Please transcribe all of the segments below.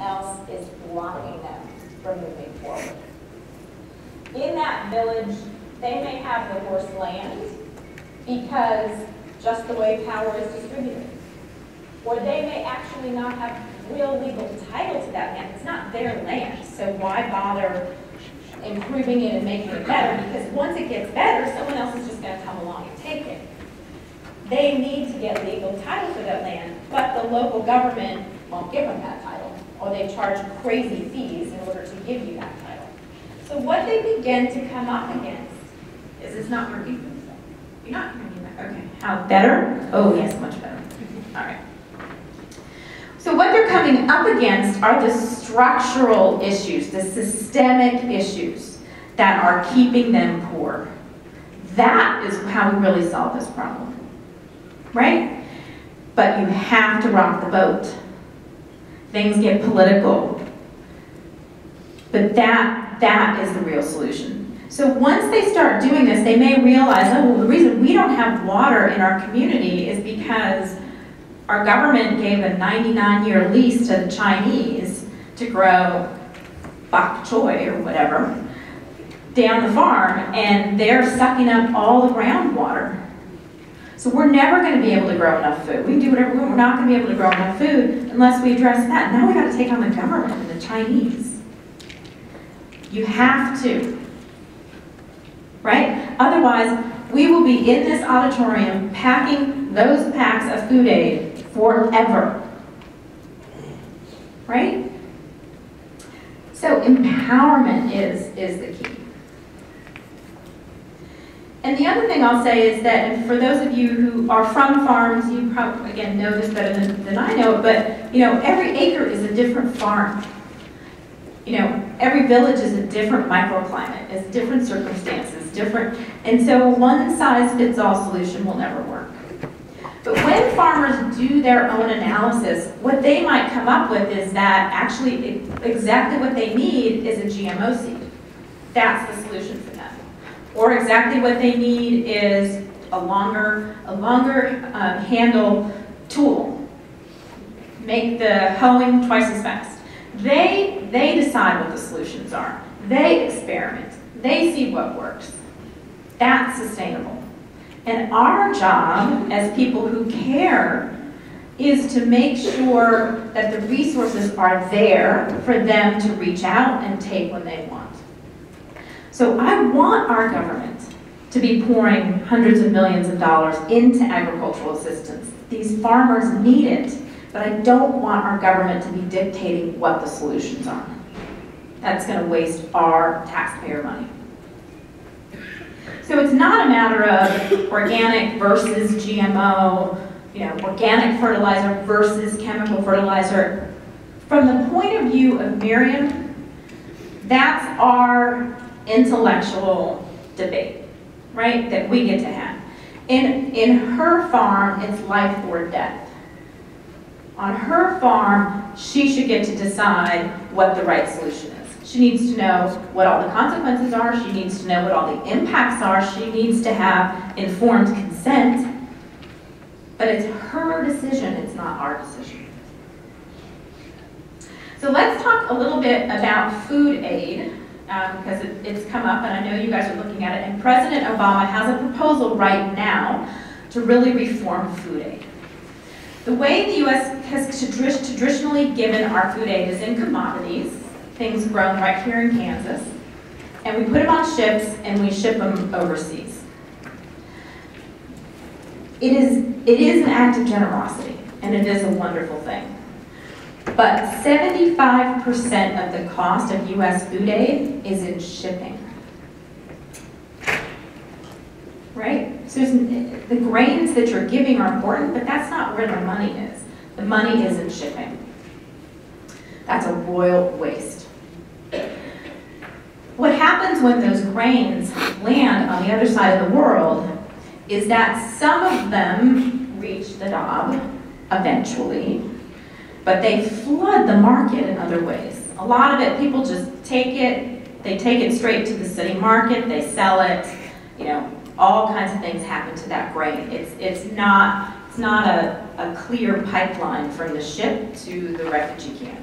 else is blocking them from moving forward. In that village, they may have the worst land because just the way power is distributed. Or they may actually not have real legal title to that land. It's not their land, so why bother improving it and making it better? Because once it gets better, someone else is just going to come along and take it. They need to get legal title for that land, but the local government won't give them that title, or they charge crazy fees in order to give you that title. So what they begin to come up against is it's not working. You're not hearing me. Okay. How better? Oh yes, much better. All right. So what they're coming up against are the structural issues, the systemic issues that are keeping them poor. That is how we really solve this problem, right? But you have to rock the boat. Things get political, but that is the real solution. So once they start doing this, they may realize, oh, well, the reason we don't have water in our community is because our government gave a 99-year lease to the Chinese to grow bok choy or whatever down the farm, and they're sucking up all the groundwater. So we're never going to be able to grow enough food. We can do whatever we want. We're not going to be able to grow enough food unless we address that. Now we got to take on the government and the Chinese. You have to, right? Otherwise, we will be in this auditorium packing those packs of food aid forever, right? So empowerment is the key. And the other thing I'll say is that, and for those of you who are from farms, you probably, again, know this better than I know it, but, you know, every acre is a different farm. You know, every village is a different microclimate, it's different circumstances, different, and so one-size-fits-all solution will never work. But when farmers do their own analysis, what they might come up with is that actually exactly what they need is a GMO seed. That's the solution for them. Or exactly what they need is a longer handle tool. Make the hoeing twice as fast. They decide what the solutions are. They experiment. They see what works. That's sustainable. And our job as people who care is to make sure that the resources are there for them to reach out and take when they want. So I want our government to be pouring hundreds of millions of dollars into agricultural assistance. These farmers need it, but I don't want our government to be dictating what the solutions are. That's going to waste our taxpayer money. So it's not a matter of organic versus GMO, you know, organic fertilizer versus chemical fertilizer. From the point of view of Miriam, that's our intellectual debate, right, that we get to have. In her farm, it's life or death. On her farm, she should get to decide what the right solution is. She needs to know what all the consequences are. She needs to know what all the impacts are. She needs to have informed consent. But it's her decision, it's not our decision. So let's talk a little bit about food aid, because it's come up, and I know you guys are looking at it. And President Obama has a proposal right now to really reform food aid. The way the U.S. has traditionally given our food aid is in commodities, things grown right here in Kansas, and we put them on ships and we ship them overseas. It is an act of generosity, and it is a wonderful thing. But 75% of the cost of U.S. food aid is in shipping. Right? So the grains that you're giving are important, but that's not where the money is. The money is in shipping. That's a royal waste. What happens when those grains land on the other side of the world is that some of them reach the Dob eventually, but they flood the market in other ways. A lot of it, people just take it, they take it straight to the city market, they sell it, you know, all kinds of things happen to that grain. It's not a clear pipeline from the ship to the refugee camp.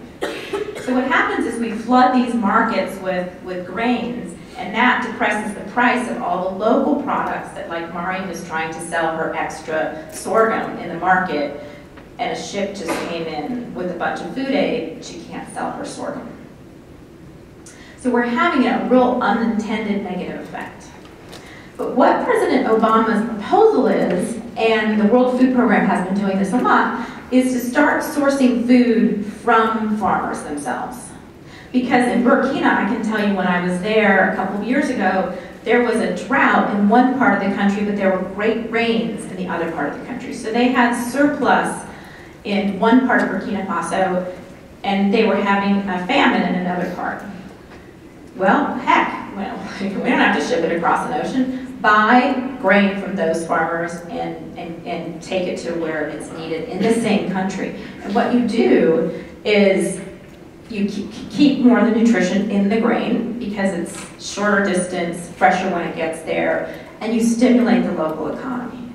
So what happens is we flood these markets with grains, and that depresses the price of all the local products that, like Mari was trying to sell her extra sorghum in the market, and a ship just came in with a bunch of food aid, she can't sell her sorghum. So we're having a real unintended negative effect. But what President Obama's proposal is, and the World Food Program has been doing this a lot, is to start sourcing food from farmers themselves. Because in Burkina, I can tell you when I was there a couple of years ago, there was a drought in one part of the country, but there were great rains in the other part of the country. So they had surplus in one part of Burkina Faso, and they were having a famine in another part. Well, heck, we don't have to ship it across an ocean. Buy grain from those farmers and take it to where it's needed in the same country. And what you do is you keep more of the nutrition in the grain because it's shorter distance, fresher when it gets there, and you stimulate the local economy.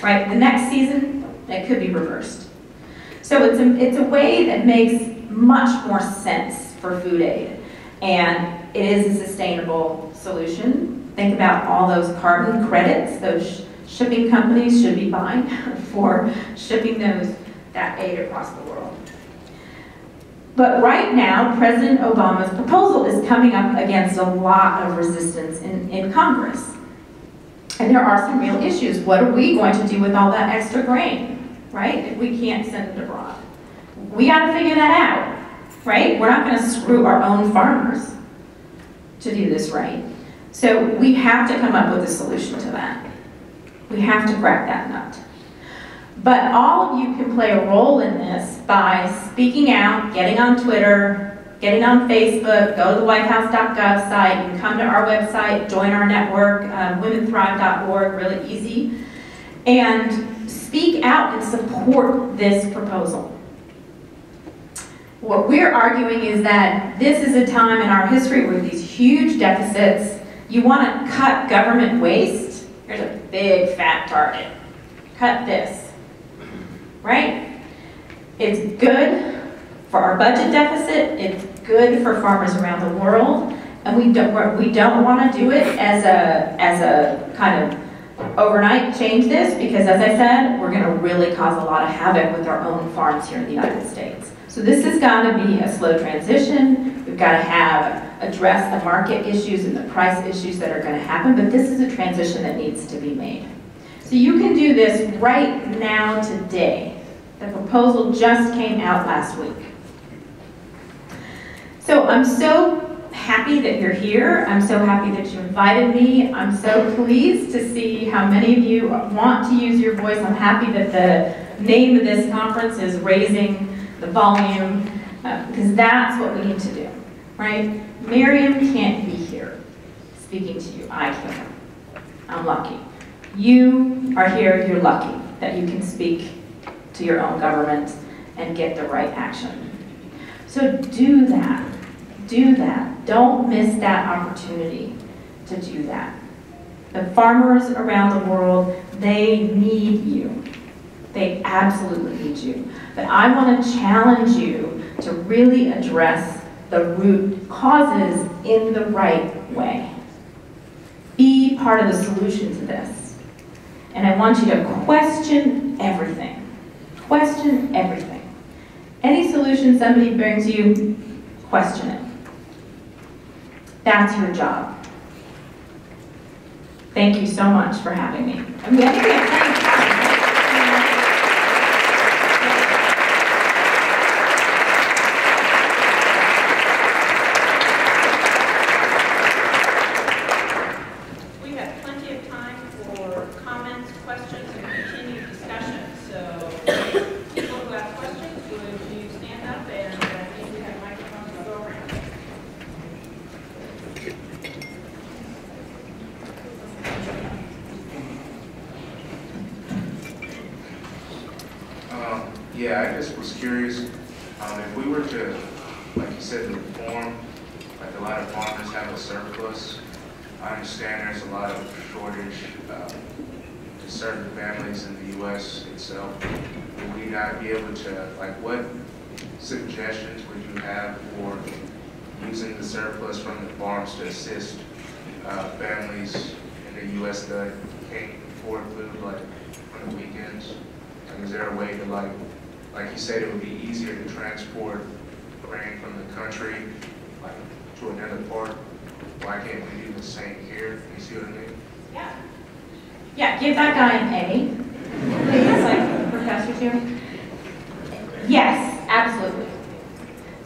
Right? The next season, it could be reversed. So it's a way that makes much more sense for food aid, and it is a sustainable solution. Think about all those carbon credits those shipping companies should be buying for shipping that aid across the world. But right now, President Obama's proposal is coming up against a lot of resistance in Congress. And there are some real issues. What are we going to do with all that extra grain, right? If we can't send it abroad. We got to figure that out, right? We're not going to screw our own farmers to do this right. So we have to come up with a solution to that. We have to crack that nut. But all of you can play a role in this by speaking out, getting on Twitter, getting on Facebook, go to the whitehouse.gov site, you can come to our website, join our network, womenthrive.org, really easy, and speak out and support this proposal. What we're arguing is that this is a time in our history with these huge deficits. You want to cut government waste? Here's a big fat target. Cut this, right? It's good for our budget deficit. It's good for farmers around the world, and we don't want to do it as a kind of overnight change this, because as I said, we're going to really cause a lot of havoc with our own farms here in the United States. So this has got to be a slow transition. We've got to address the market issues and the price issues that are going to happen, but this is a transition that needs to be made. So you can do this right now today. The proposal just came out last week. So I'm so happy that you're here. I'm so happy that you invited me. I'm so pleased to see how many of you want to use your voice. I'm happy that the name of this conference is Raising the Volume, because that's what we need to do, right? Miriam can't be here speaking to you. I can. I'm lucky. You are here, you're lucky that you can speak to your own government and get the right action. So do that. Do that. Don't miss that opportunity to do that. The farmers around the world, they need you. They absolutely need you. But I want to challenge you to really address the root causes in the right way. Be part of the solution to this. And I want you to question everything. Question everything. Any solution somebody brings you, question it. That's your job. Thank you so much for having me. I think we have plenty of time. We have plenty of time for comments, questions, and continued discussion. So people who have questions, would you stand up, and I think we have microphones to go around. Yeah, I just was curious, if we were to, like you said, reform, like a lot of farmers have a surplus. I understand there's a lot of shortage to certain families in the U.S. itself. Would we not be able to, like, what suggestions would you have for using the surplus from the farms to assist families in the U.S. that can't afford food, like on the weekends? Like, is there a way to, like you said, it would be easier to transport grain from the country, like, to another part? Why can't we do the same here? You see what I mean? Yeah. Yeah, give that guy an A, please, like Professor too. Yes, absolutely.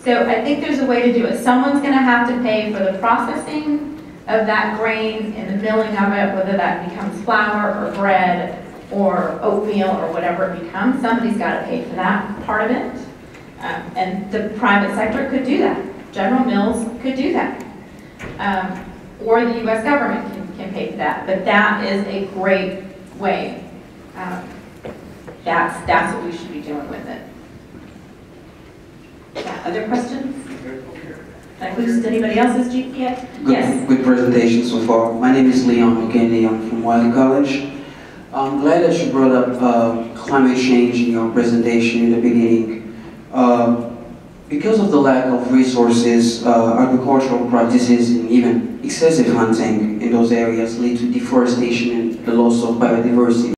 So I think there's a way to do it. Someone's going to have to pay for the processing of that grain and the milling of it, whether that becomes flour or bread or oatmeal or whatever it becomes. Somebody's got to pay for that part of it. And the private sector could do that. General Mills could do that. Or the U.S. government can pay for that. But that is a great way. That's what we should be doing with it. Yeah, other questions? Does anybody else's GPS? Yes. Good presentation so far. My name is Leon Kennedy. I'm from Wiley College. I'm glad that you brought up climate change in your presentation in the beginning. Because of the lack of resources, agricultural practices and even excessive hunting in those areas lead to deforestation and the loss of biodiversity.